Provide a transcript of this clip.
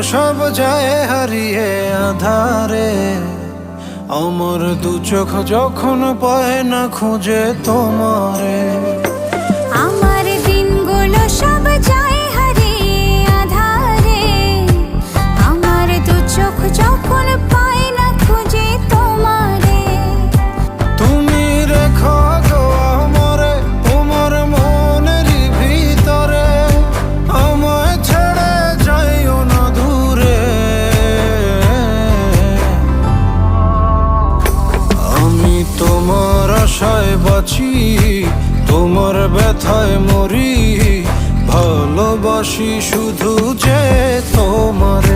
সব যায় হারিয়ে আধারে। আমার দু চোখ যখন পায় না খুঁজে তোমারে। আমার দিনগুলো সব যায় হারিয়ে আঁধারে। আমার দু চোখ যখন পায় না খুঁজে তোমারে। তুমি রেখো গো আমারে তোমার মনেরই ভিতরে, আমায় ছেড়ে যাইও না দূরে। আমি তোমার আশায় বাঁচি, তোমার ব্যথায় মরি, ভালোবাসি শুধু যে তোমার।